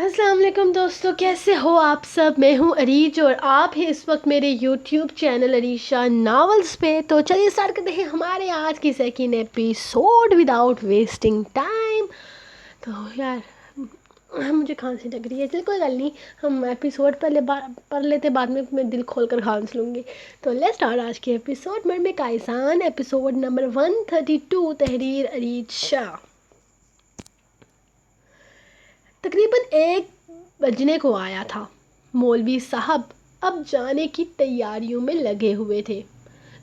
السلام علیکم دوستو، کیسے ہو آپ سب؟ میں ہوں عریج اور آپ ہیں اس وقت میرے یوٹیوب چینل عریشہ ناولز پہ۔ تو چلیے اسٹارٹ کرتے ہیں ہمارے آج کی second episode without wasting time. تو یار مجھے کھانسی لگ رہی ہے، چل کوئی گل نہیں، ہم ایپیسوڈ پہلے پڑھ لیتے، بعد میں دل کھول کر کھانس لوں گی۔ تو لیٹس اسٹارٹ آج کی ایپیسوڈ مرد میں کائسان، ایپیسوڈ نمبر 132، تحریر عریج شاہ۔ تقریباً 1 بجنے کو آیا تھا۔ مولوی صاحب اب جانے کی تیاریوں میں لگے ہوئے تھے،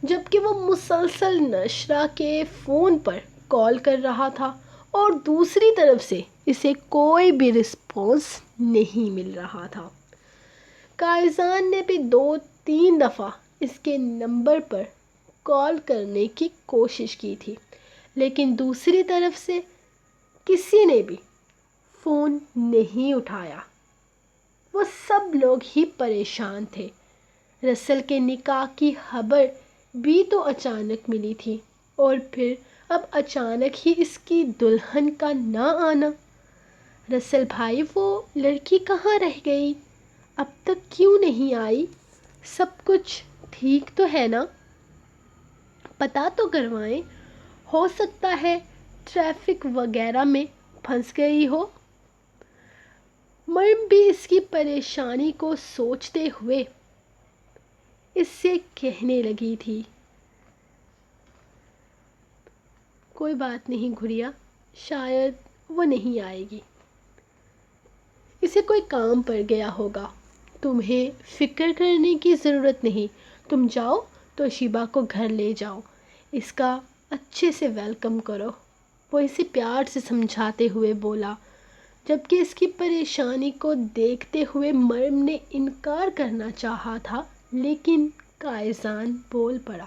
جبکہ وہ مسلسل نشرہ کے فون پر کال کر رہا تھا اور دوسری طرف سے اسے کوئی بھی رسپانس نہیں مل رہا تھا۔ کائسان نے بھی 2-3 دفعہ اس کے نمبر پر کال کرنے کی کوشش کی تھی، لیکن دوسری طرف سے کسی نے بھی فون نہیں اٹھایا۔ وہ سب لوگ ہی پریشان تھے۔ رسل کے نکاح کی خبر بھی تو اچانک ملی تھی، اور پھر اب اچانک ہی اس کی دلہن کا نہ آنا۔ رسل بھائی، وہ لڑکی کہاں رہ گئی؟ اب تک کیوں نہیں آئی؟ سب کچھ ٹھیک تو ہے نا؟ پتہ تو کروائیں، ہو سکتا ہے ٹریفک وغیرہ میں پھنس گئی ہو۔ مریم بھی اس کی پریشانی کو سوچتے ہوئے اس سے کہنے لگی تھی، کوئی بات نہیں گڑیا، شاید وہ نہیں آئے گی، اسے کوئی کام پڑ گیا ہوگا، تمہیں فکر کرنے کی ضرورت نہیں، تم جاؤ تو شیبا کو گھر لے جاؤ، اس کا اچھے سے ویلکم کرو، وہ اسے پیار سے سمجھاتے ہوئے بولا، جبکہ اس کی پریشانی کو دیکھتے ہوئے مریم نے انکار کرنا چاہا تھا، لیکن کائسان بول پڑا،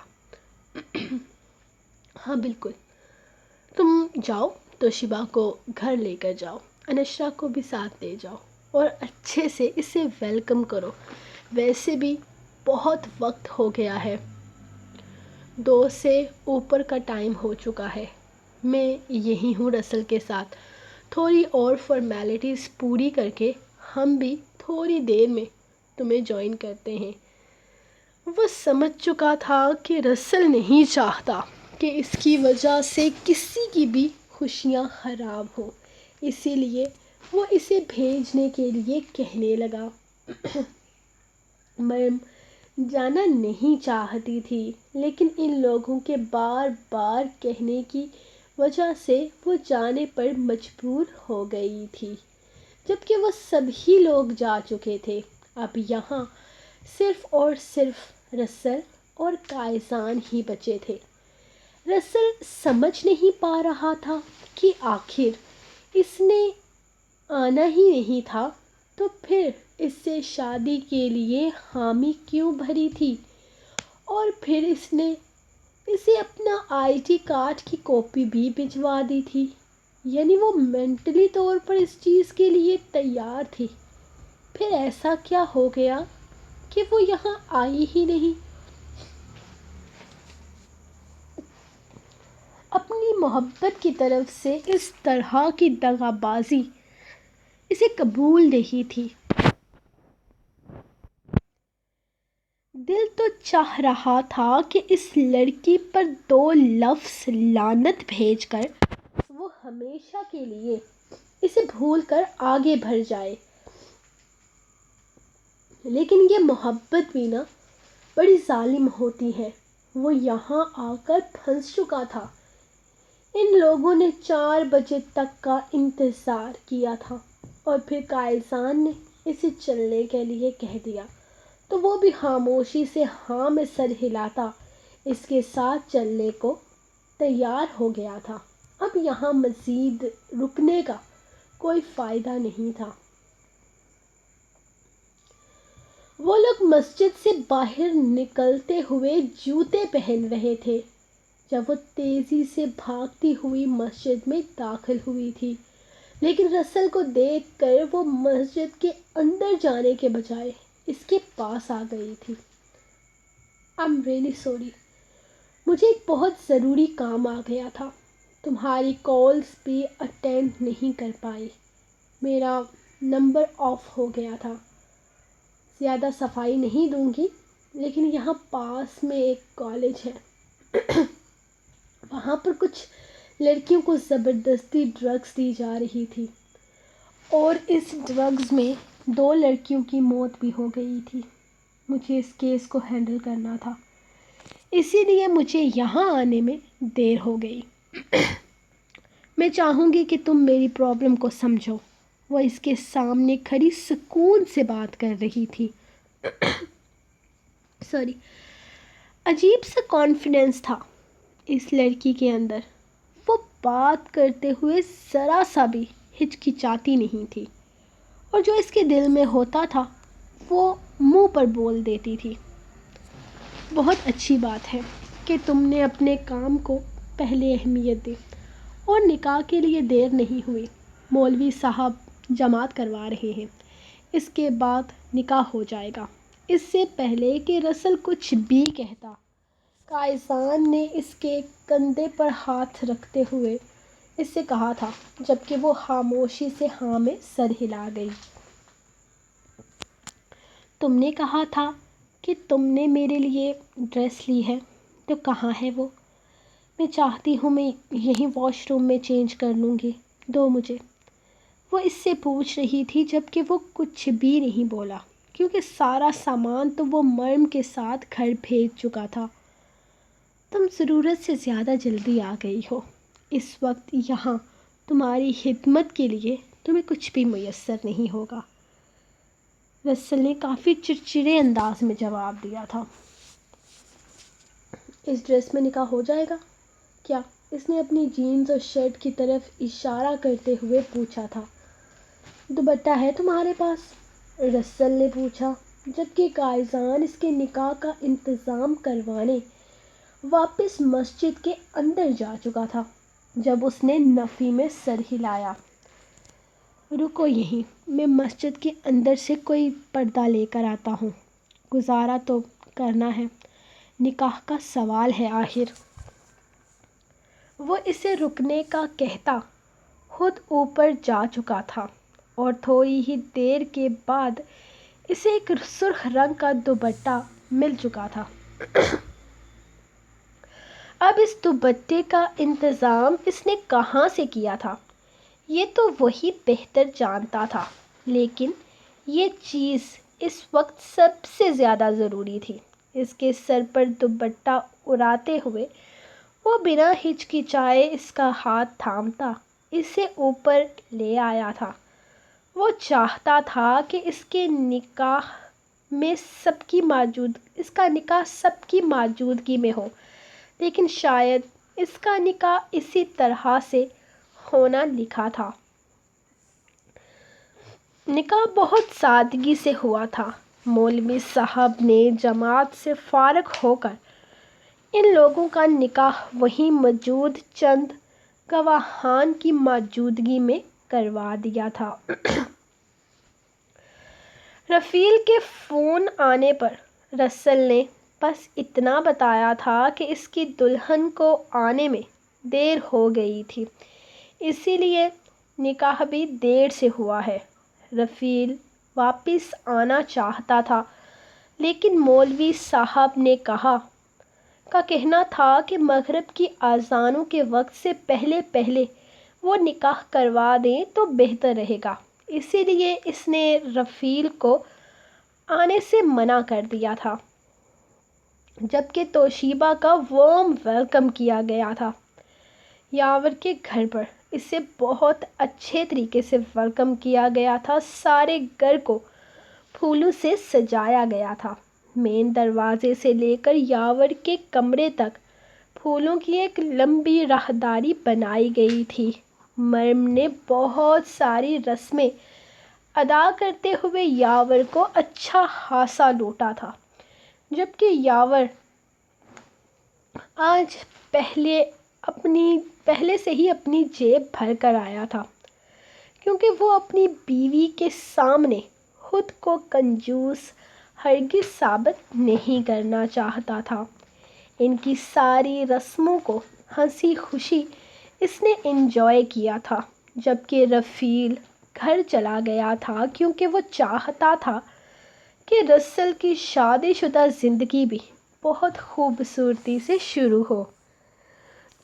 ہاں بالکل، تم جاؤ تو شیبا کو گھر لے کر جاؤ، انشرا کو بھی ساتھ لے جاؤ اور اچھے سے اسے ویلکم کرو، ویسے بھی بہت وقت ہو گیا ہے، 2 سے اوپر کا ٹائم ہو چکا ہے، میں یہی ہوں رسل کے ساتھ، تھوڑی اور فارمیلٹیز پوری کر کے ہم بھی تھوڑی دیر میں تمہیں جوائن کرتے ہیں۔ وہ سمجھ چکا تھا کہ رسل نہیں چاہتا کہ اس کی وجہ سے کسی کی بھی خوشیاں خراب ہوں، اسی لیے وہ اسے بھیجنے کے لیے کہنے لگا۔ مریم جانا نہیں چاہتی تھی، لیکن ان لوگوں کے بار بار کہنے کی وجہ سے وہ جانے پر مجبور ہو گئی تھی، جبکہ وہ سبھی لوگ جا چکے تھے۔ اب یہاں صرف اور صرف رسل اور کائسان ہی بچے تھے۔ رسل سمجھ نہیں پا رہا تھا کہ آخر اس نے آنا ہی نہیں تھا تو پھر اس سے شادی کے لیے حامی کیوں بھری تھی، اور پھر اس نے اسے اپنا ID کارڈ کی کاپی بھی بھجوا دی تھی، یعنی وہ مینٹلی طور پر اس چیز کے لیے تیار تھی، پھر ایسا کیا ہو گیا کہ وہ یہاں آئی ہی نہیں؟ اپنی محبت کی طرف سے اس طرح کی دغا بازی اسے قبول نہیں تھی۔ دل تو چاہ رہا تھا کہ اس لڑکی پر 2 لفظ لعنت بھیج کر وہ ہمیشہ کے لیے اسے بھول کر آگے بڑھ جائے، لیکن یہ محبت بھی نا بڑی ظالم ہوتی ہے۔ وہ یہاں آ کر پھنس چکا تھا۔ ان لوگوں نے 4 بجے تک کا انتظار کیا تھا، اور پھر کائسان نے اسے چلنے کے لیے کہہ دیا تو وہ بھی خاموشی سے ہاں میں سر ہلاتا اس کے ساتھ چلنے کو تیار ہو گیا تھا۔ اب یہاں مزید رکنے کا کوئی فائدہ نہیں تھا۔ وہ لوگ مسجد سے باہر نکلتے ہوئے جوتے پہن رہے تھے جب وہ تیزی سے بھاگتی ہوئی مسجد میں داخل ہوئی تھی، لیکن رسل کو دیکھ کر وہ مسجد کے اندر جانے کے بجائے اس کے پاس آ گئی تھی۔ I'm really sorry، مجھے ایک بہت ضروری کام آ گیا تھا، تمہاری کالز بھی اٹینڈ نہیں کر پائی، میرا نمبر آف ہو گیا تھا۔ زیادہ صفائی نہیں دوں گی، لیکن یہاں پاس میں ایک کالج ہے، وہاں پر کچھ لڑکیوں کو زبردستی ڈرگس دی جا رہی تھی، اور اس ڈرگز میں 2 لڑکیوں کی موت بھی ہو گئی تھی۔ مجھے اس کیس کو ہینڈل کرنا تھا، اسی لیے مجھے یہاں آنے میں دیر ہو گئی۔ میں چاہوں گی کہ تم میری پرابلم کو سمجھو۔ وہ اس کے سامنے کھڑی سکون سے بات کر رہی تھی۔ عجیب سا کانفیڈنس تھا اس لڑکی کے اندر۔ وہ بات کرتے ہوئے ذرا سا بھی ہچکچاتی نہیں تھی، اور جو اس کے دل میں ہوتا تھا وہ منہ پر بول دیتی تھی۔ بہت اچھی بات ہے کہ تم نے اپنے کام کو پہلے اہمیت دی، اور نکاح کے لیے دیر نہیں ہوئی۔ مولوی صاحب جماعت کروا رہے ہیں، اس کے بعد نکاح ہو جائے گا۔ اس سے پہلے کہ رسل کچھ بھی کہتا، قائزان نے اس کے کندھے پر ہاتھ رکھتے ہوئے اس سے کہا تھا، جبکہ وہ خاموشی سے ہاں میں سر ہلا گئی۔ تم نے کہا تھا کہ تم نے میرے لیے ڈریس لی ہے، تو کہاں ہے وہ؟ میں چاہتی ہوں میں یہیں واش روم میں چینج کر لوں گی، دو مجھے۔ وہ اس سے پوچھ رہی تھی جبکہ وہ کچھ بھی نہیں بولا، کیونکہ سارا سامان تو وہ مرم کے ساتھ گھر بھیج چکا تھا۔ تم ضرورت سے زیادہ جلدی آ گئی ہو۔ اس وقت یہاں تمہاری خدمت کے لیے تمہیں کچھ بھی میسر نہیں ہوگا، رسل نے کافی چڑچڑے انداز میں جواب دیا تھا۔ اس ڈریس میں نکاح ہو جائے گا کیا؟ اس نے اپنی جینز اور شرٹ کی طرف اشارہ کرتے ہوئے پوچھا تھا۔ دوپٹہ ہے تمہارے پاس؟ رسل نے پوچھا، جبکہ قائزان اس کے نکاح کا انتظام کروانے واپس مسجد کے اندر جا چکا تھا جب اس نے نفی میں سر ہلایا۔ رکو یہیں، میں مسجد کے اندر سے کوئی پردہ لے کر آتا ہوں، گزارا تو کرنا ہے، نکاح کا سوال ہے آخر۔ وہ اسے رکنے کا کہتا خود اوپر جا چکا تھا، اور تھوڑی ہی دیر کے بعد اسے ایک سرخ رنگ کا دوپٹہ مل چکا تھا۔ اب اس دوپٹے کا انتظام اس نے کہاں سے کیا تھا، یہ تو وہی بہتر جانتا تھا، لیکن یہ چیز اس وقت سب سے زیادہ ضروری تھی۔ اس کے سر پر دوپٹہ اڑاتے ہوئے وہ بنا ہچکچائے اس کا ہاتھ تھامتا اسے اوپر لے آیا تھا۔ وہ چاہتا تھا کہ اس کا نکاح سب کی موجودگی میں ہو، لیکن شاید اس کا نکاح اسی طرح سے ہونا لکھا تھا۔ نکاح بہت سادگی سے ہوا تھا۔ مولوی صاحب نے جماعت سے فارغ ہو کر ان لوگوں کا نکاح وہیں موجود چند گواہان کی موجودگی میں کروا دیا تھا۔ رفیل کے فون آنے پر رسل نے بس اتنا بتایا تھا کہ اس کی دلہن کو آنے میں دیر ہو گئی تھی، اسی لیے نکاح بھی دیر سے ہوا ہے۔ رفیل واپس آنا چاہتا تھا، لیکن مولوی صاحب نے کا کہنا تھا کہ مغرب کی اذانوں کے وقت سے پہلے وہ نکاح کروا دیں تو بہتر رہے گا، اسی لیے اس نے رفیل کو آنے سے منع کر دیا تھا، جبکہ توشیبہ کا وارم ویلکم کیا گیا تھا۔ یاور کے گھر پر اسے بہت اچھے طریقے سے ویلکم کیا گیا تھا۔ سارے گھر کو پھولوں سے سجایا گیا تھا۔ مین دروازے سے لے کر یاور کے کمرے تک پھولوں کی ایک لمبی راہداری بنائی گئی تھی۔ مرم نے بہت ساری رسمیں ادا کرتے ہوئے یاور کو اچھا خاصا لوٹا تھا، جبکہ یاور آج پہلے سے ہی اپنی جیب بھر کر آیا تھا، کیونکہ وہ اپنی بیوی کے سامنے خود کو کنجوس ہرگز ثابت نہیں کرنا چاہتا تھا۔ ان کی ساری رسموں کو ہنسی خوشی اس نے انجوائے کیا تھا، جبکہ رفیل گھر چلا گیا تھا کیونکہ وہ چاہتا تھا کہ رسل کی شادی شدہ زندگی بھی بہت خوبصورتی سے شروع ہو۔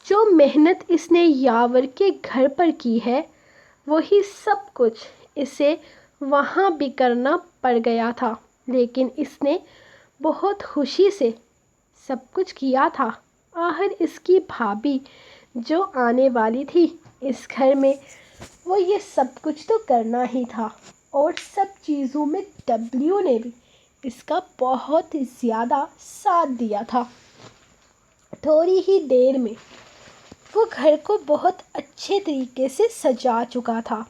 جو محنت اس نے یاور کے گھر پر کی ہے وہی سب کچھ اسے وہاں بھی کرنا پڑ گیا تھا، لیکن اس نے بہت خوشی سے سب کچھ کیا تھا۔ آخر اس کی بھابھی جو آنے والی تھی اس گھر میں، وہ یہ سب کچھ تو کرنا ہی تھا، اور سب چیزوں میں ڈبلیو نے بھی اس کا بہت زیادہ ساتھ دیا تھا۔ تھوڑی ہی دیر میں وہ گھر کو بہت اچھے طریقے سے سجا چکا تھا۔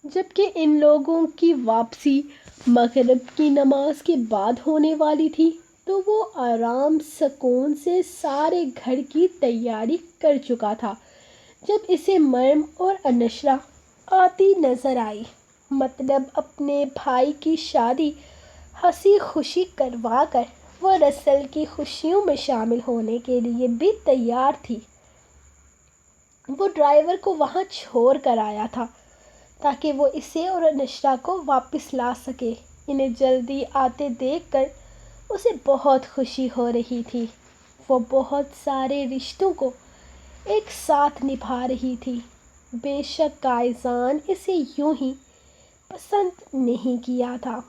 جبکہ ان لوگوں کی واپسی مغرب کی نماز کے بعد ہونے والی تھی تو وہ آرام سکون سے سارے گھر کی تیاری کر چکا تھا جب اسے مریم اور انشرا آتی نظر آئی۔ مطلب اپنے بھائی کی شادی ہنسی خوشی کروا کر وہ رسل کی خوشیوں میں شامل ہونے کے لیے بھی تیار تھی۔ وہ ڈرائیور کو وہاں چھوڑ کر آیا تھا تاکہ وہ اسے اور انشرا کو واپس لا سکے۔ انہیں جلدی آتے دیکھ کر اسے بہت خوشی ہو رہی تھی۔ وہ بہت سارے رشتوں کو ایک ساتھ نبھا رہی تھی۔ بے شک قائزان اسے یوں ہی پسند نہیں کیا تھا۔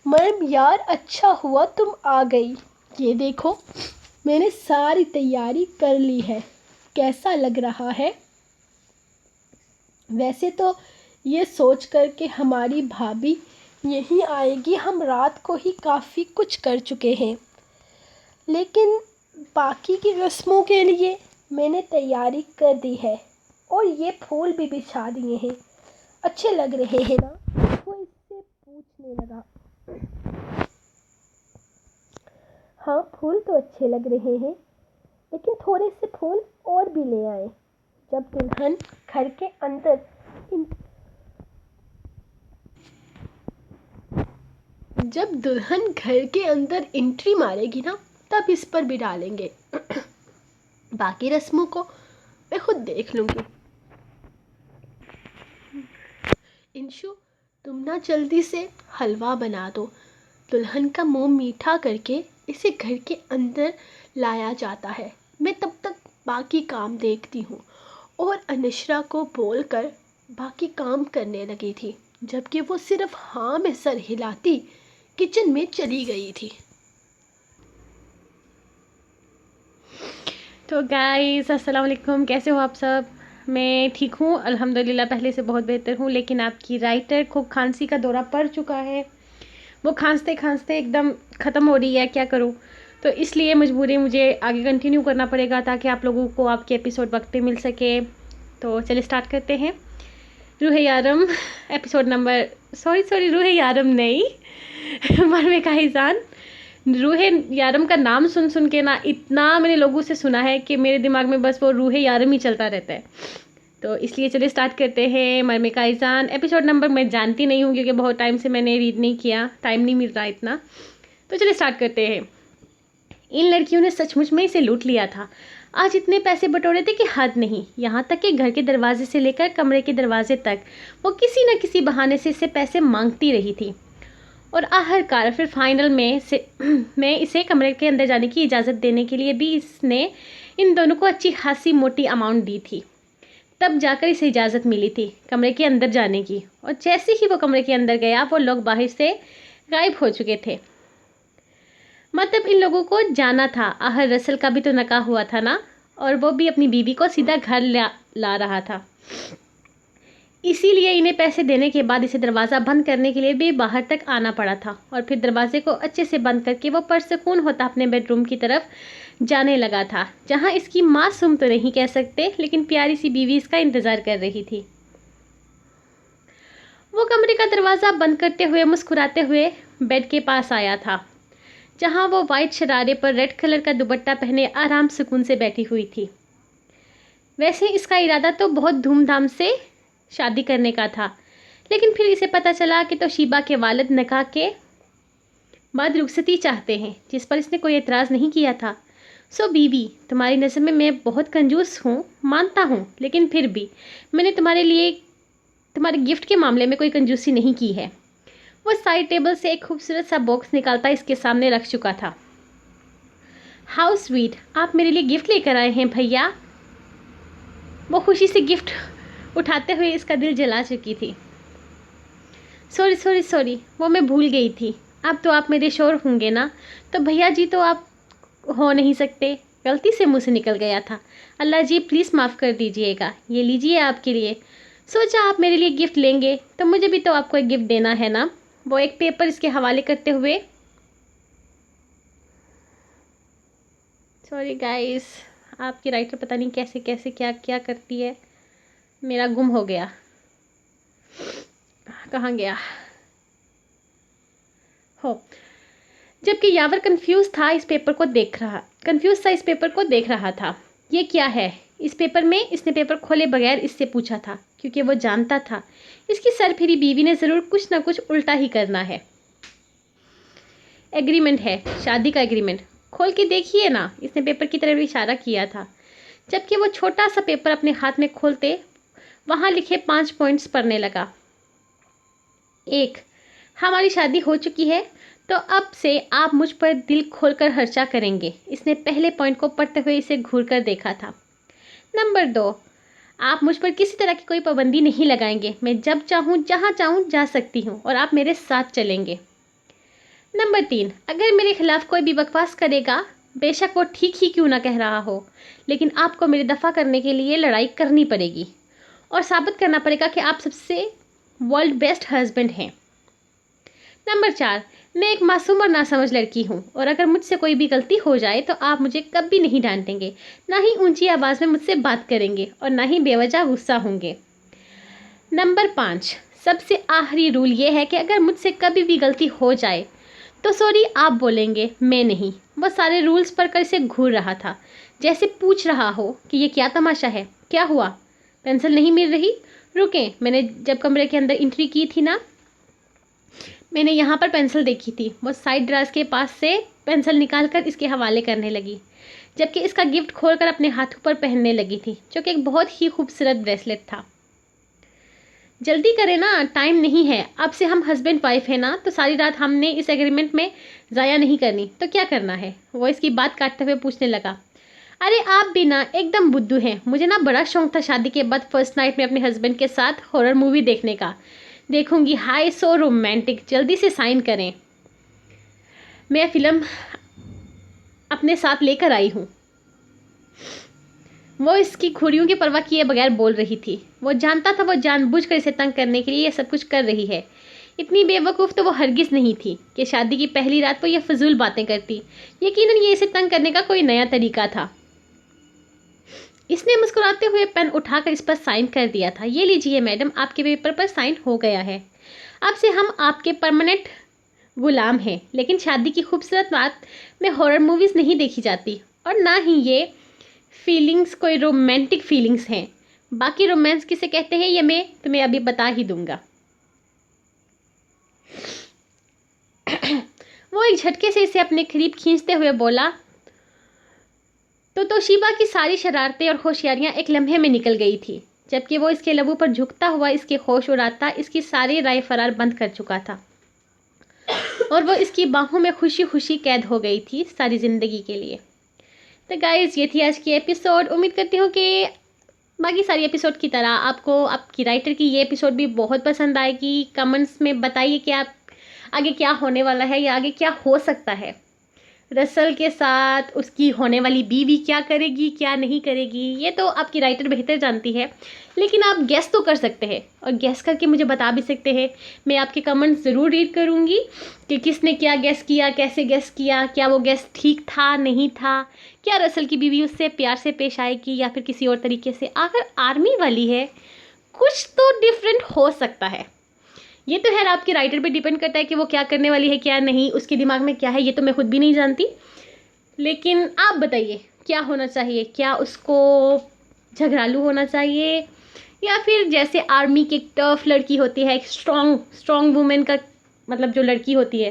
مریم یار اچھا ہوا تم آ گئی، یہ دیکھو میں نے ساری تیاری کر لی ہے، کیسا لگ رہا ہے؟ ویسے تو یہ سوچ کر کہ ہماری بھابھی یہیں آئے گی ہم رات کو ہی کافی کچھ کر چکے ہیں، لیکن باقی کی رسموں کے لیے میں نے تیاری کر دی ہے اور یہ پھول بھی بچھا دیے ہیں، اچھے لگ رہے ہیں نا؟ وہ اس سے پوچھنے لگا۔ ہاں پھول تو اچھے لگ رہے ہیں، لیکن تھوڑے سے پھول اور بھی لے آئیں۔ جب دلہن گھر کے اندر انٹری مارے گی نا تب اس پر بھی ڈالیں گے، باقی رسموں کو میں خود دیکھ لوں گی۔ انشو تم نہ جلدی سے حلوہ بنا دو، دلہن کا منہ میٹھا کر کے اسے گھر کے اندر لایا جاتا ہے، میں تب تک باقی کام دیکھتی ہوں۔ اور انشرا کو بول کر باقی کام کرنے لگی تھی جبکہ وہ صرف ہاں میں سر ہلاتی کچن میں چلی گئی تھی۔ تو گائز السلام علیکم، کیسے ہو آپ سب؟ میں ٹھیک ہوں الحمدللہ، پہلے سے بہت بہتر ہوں، لیکن آپ کی رائٹر کو کھانسی کا دورہ پڑ چکا ہے، وہ کھانستے کھانستے ایک دم ختم ہو رہی ہے، کیا کروں؟ تو اس لیے مجبوری مجھے آگے کنٹینیو کرنا پڑے گا تاکہ آپ لوگوں کو آپ کے ایپیسوڈ وقت پہ مل سکے۔ تو چلے اسٹارٹ کرتے ہیں۔ روح یارم ایپیسوڈ نمبر روح یارم نہیں مریم قائزان۔ روح یارم کا نام سن کے نا اتنا میں نے لوگوں سے سنا ہے کہ میرے دماغ میں بس وہ روح یارم ہی چلتا رہتا ہے، تو اس لیے چلے اسٹارٹ کرتے ہیں۔ مریم قائزان ایپیسوڈ نمبر میں جانتی نہیں ہوں کیونکہ بہت ٹائم سے میں نے ریڈ نہیں کیا، ٹائم نہیں مل رہا اتنا، تو چلے اسٹارٹ کرتے ہیں۔ ان لڑکیوں نے سچ مچ میں اسے لوٹ لیا تھا، آج اتنے پیسے بٹورے تھے کہ حد نہیں، یہاں تک کہ گھر کے دروازے سے لے کر کمرے کے دروازے تک وہ کسی نہ کسی بہانے سے اسے پیسے مانگتی رہی تھی، اور آخر کار پھر فائنل میں اسے کمرے کے اندر جانے کی اجازت دینے کے لیے بھی اس نے ان دونوں کو اچھی خاصی موٹی اماؤنٹ دی تھی، تب جا کر اسے اجازت ملی تھی کمرے کے اندر جانے کی، اور جیسے ہی وہ کمرے کے اندر گیا وہ لوگ باہر سے غائب ہو چکے تھے۔ مطلب ان لوگوں کو جانا تھا، آخر رسل کا بھی تو نکاح ہوا تھا نا، اور وہ بھی اپنی بیوی کو سیدھا گھر لا رہا تھا، اسی لیے انہیں پیسے دینے کے بعد اسے دروازہ بند کرنے کے لیے بھی باہر تک آنا پڑا تھا، اور پھر دروازے کو اچھے سے بند کر کے وہ پرسکون ہوتا اپنے بیڈ روم کی طرف جانے لگا تھا، جہاں اس کی معصوم تو نہیں کہہ سکتے لیکن پیاری سی بیوی اس کا انتظار کر رہی تھی۔ وہ کمرے کا دروازہ بند کرتے ہوئے مسکراتے ہوئے بیڈ کے پاس آیا تھا، جہاں وہ وائٹ شرارے پر ریڈ کلر کا دوپٹہ پہنے آرام سکون سے بیٹھی ہوئی تھی۔ ویسے اس کا ارادہ تو بہت دھوم دھام سے شادی کرنے کا تھا، لیکن پھر اسے پتہ چلا کہ توشیبا کے والد نکاح کے بعد رخصتی چاہتے ہیں، جس پر اس نے کوئی اعتراض نہیں کیا تھا، سو بیوی، تمہاری نظر میں میں بہت کنجوس ہوں، مانتا ہوں، لیکن پھر بھی میں نے تمہارے لیے تمہارے گفٹ کے معاملے میں کوئی کنجوسی نہیں کی ہے۔ وہ سائڈ ٹیبل سے ایک خوبصورت سا باکس نکالتا اس کے سامنے رکھ چکا تھا۔ ہاؤ سویٹ، آپ میرے لیے گفٹ لے کر آئے ہیں بھیا۔ وہ خوشی سے گفٹ اٹھاتے ہوئے اس کا دل جلا چکی تھی۔ سوری، وہ میں بھول گئی تھی۔ اب تو آپ میرے شوہر ہوں گے نا، تو بھیا جی تو آپ ہو نہیں سکتے، غلطی سے منہ سے نکل گیا تھا۔ اللہ جی پلیز معاف کر دیجئے گا، یہ لیجئے آپ کے لیے۔ سوچا آپ میرے لیے گفٹ لیں گے تو مجھے بھی تو آپ کو ایک گفٹ دینا ہے نا۔ وہ ایک پیپر اس کے حوالے کرتے ہوئے، سوری گائز، آپ کی رائٹر پتہ نہیں کیسے کیسے کیا کیا کرتی ہے، میرا گم ہو گیا، کہاں گیا ہو۔ جبکہ یاور کنفیوز تھا اس پیپر کو دیکھ رہا تھا۔ یہ کیا ہے اس پیپر میں؟ اس نے پیپر کھولے بغیر اس سے پوچھا تھا، کیونکہ وہ جانتا تھا اس کی سرپھری بیوی نے ضرور کچھ نہ کچھ الٹا ہی کرنا ہے۔ ایگریمنٹ ہے، شادی کا ایگریمنٹ۔ کھول کے دیکھیے نا، اس نے پیپر کی طرف اشارہ کیا تھا، جبکہ وہ چھوٹا سا پیپر اپنے ہاتھ میں کھولتے وہاں لکھے 5 پوائنٹس پڑھنے لگا۔ 1، ہماری شادی ہو چکی ہے تو اب سے آپ مجھ پر دل کھول کر خرچہ کریں گے۔ اس نے پہلے پوائنٹ کو پڑھتے ہوئے اسے گھور کر دیکھا تھا۔ نمبر 2، آپ مجھ پر کسی طرح کی کوئی پابندی نہیں لگائیں گے، میں جب چاہوں جہاں چاہوں جا سکتی ہوں اور آپ میرے ساتھ چلیں گے۔ نمبر 3، اگر میرے خلاف کوئی بھی بکواس کرے گا، بے شک وہ ٹھیک ہی کیوں نہ کہہ رہا ہو، لیکن آپ کو میری دفاع کرنے کے لیے لڑائی کرنی پڑے گی اور ثابت کرنا پڑے گا کہ آپ سب سے ورلڈ بیسٹ ہسبینڈ ہیں۔ نمبر 4، میں ایک معصوم اور ناسمجھ لڑکی ہوں، اور اگر مجھ سے کوئی بھی غلطی ہو جائے تو آپ مجھے کبھی نہیں ڈانٹیں گے، نہ ہی اونچی آواز میں مجھ سے بات کریں گے اور نہ ہی بے وجہ غصہ ہوں گے۔ نمبر 5، سب سے آخری رول یہ ہے کہ اگر مجھ سے کبھی بھی غلطی ہو جائے تو سوری آپ بولیں گے، میں نہیں۔ وہ سارے رولز پڑھ کر اسے گھور رہا تھا، جیسے پوچھ رہا ہو کہ یہ کیا تماشا ہے، کیا ہوا، پینسل نہیں مل رہی؟ رکیں، میں نے جب کمرے کے اندر انٹری کی تھی نا، میں نے یہاں پر پینسل دیکھی تھی۔ وہ سائڈ دراز کے پاس سے پینسل نکال کر اس کے حوالے کرنے لگی، جبکہ اس کا گفٹ کھول کر اپنے ہاتھوں پر پہننے لگی تھی، جو کہ ایک بہت ہی خوبصورت بریسلیٹ تھا۔ جلدی کریں نا، ٹائم نہیں ہے، اب سے ہم ہسبینڈ وائف ہیں نا، تو ساری رات ہم نے اس ایگریمنٹ میں ضائع نہیں کرنی، تو کیا کرنا ہے؟ وہ اس کی بات کاٹتے ہوئے پوچھنے لگا۔ ارے آپ بھی نا ایک دم بدھو ہیں، مجھے نا بڑا شوق تھا شادی کے بعد فرسٹ نائٹ میں اپنے ہسبینڈ کے ساتھ ہارر مووی دیکھنے کا۔ دیکھوں گی، ہائی سو رومانٹک، جلدی سے سائن کریں، میں فلم اپنے ساتھ لے کر آئی ہوں۔ وہ اس کی کھوریوں کی پرواہ کیے بغیر بول رہی تھی۔ وہ جانتا تھا وہ جان بوجھ کر اسے تنگ کرنے کے لیے یہ سب کچھ کر رہی ہے۔ اتنی بے وقوف تو وہ ہرگز نہیں تھی کہ شادی کی پہلی رات وہ یہ فضول باتیں کرتی۔ یقیناً یہ اسے تنگ کرنے کا کوئی نیا طریقہ تھا۔ اس نے مسکراتے ہوئے پین اٹھا کر اس پر سائن کر دیا تھا۔ یہ لیجئے میڈم، آپ کے پیپر پر سائن ہو گیا ہے۔ اب سے ہم آپ کے پرماننٹ غلام ہیں، لیکن شادی کی خوبصورت رات میں ہارر موویز نہیں دیکھی جاتی، اور نہ ہی یہ فیلنگز کوئی رومانٹک فیلنگز ہیں۔ باقی رومانس کسے کہتے ہیں یہ میں تمہیں ابھی بتا ہی دوں گا۔ وہ ایک جھٹکے سے اسے اپنے قریب کھینچتے ہوئے بولا، تو توشیبا کی ساری شرارتیں اور ہوشیاریاں ایک لمحے میں نکل گئی تھی، جبکہ وہ اس کے لبوں پر جھکتا ہوا اس کے ہوش اڑاتا اس کی ساری رائے فرار بند کر چکا تھا، اور وہ اس کی باہوں میں خوشی خوشی قید ہو گئی تھی ساری زندگی کے لیے۔ تو گائز، یہ تھی آج کی ایپیسوڈ۔ امید کرتی ہوں کہ باقی ساری ایپیسوڈ کی طرح آپ کو آپ کی رائٹر کی یہ ایپیسوڈ بھی بہت پسند آئے گی۔ کمنٹس میں بتائیے کہ آپ آگے کیا ہونے والا ہے یا آگے کیا ہو سکتا ہے۔ رسل کے ساتھ اس کی ہونے والی بیوی کیا کرے گی، کیا نہیں کرے گی، یہ تو آپ کی رائٹر بہتر جانتی ہے، لیکن آپ گیس تو کر سکتے ہیں اور گیس کر کے مجھے بتا بھی سکتے ہیں۔ میں آپ کے کمنٹس ضرور ریڈ کروں گی کہ کس نے کیا گیس کیا، کیسے گیس کیا، کیا وہ گیس ٹھیک تھا نہیں تھا، کیا رسل کی بیوی اس سے پیار سے پیش آئے گی یا پھر کسی اور طریقے سے۔ اگر آرمی والی ہے، کچھ تو ڈیفرنٹ ہو سکتا ہے۔ یہ تو خیر آپ کے رائٹر پہ ڈیپینڈ کرتا ہے کہ وہ کیا کرنے والی ہے، کیا نہیں، اس کے دماغ میں کیا ہے، یہ تو میں خود بھی نہیں جانتی۔ لیکن آپ بتائیے کیا ہونا چاہیے؟ کیا اس کو جھگڑالو ہونا چاہیے، یا پھر جیسے آرمی کی ایک ٹف لڑکی ہوتی ہے، ایک اسٹرانگ وومن کا مطلب جو لڑکی ہوتی ہے،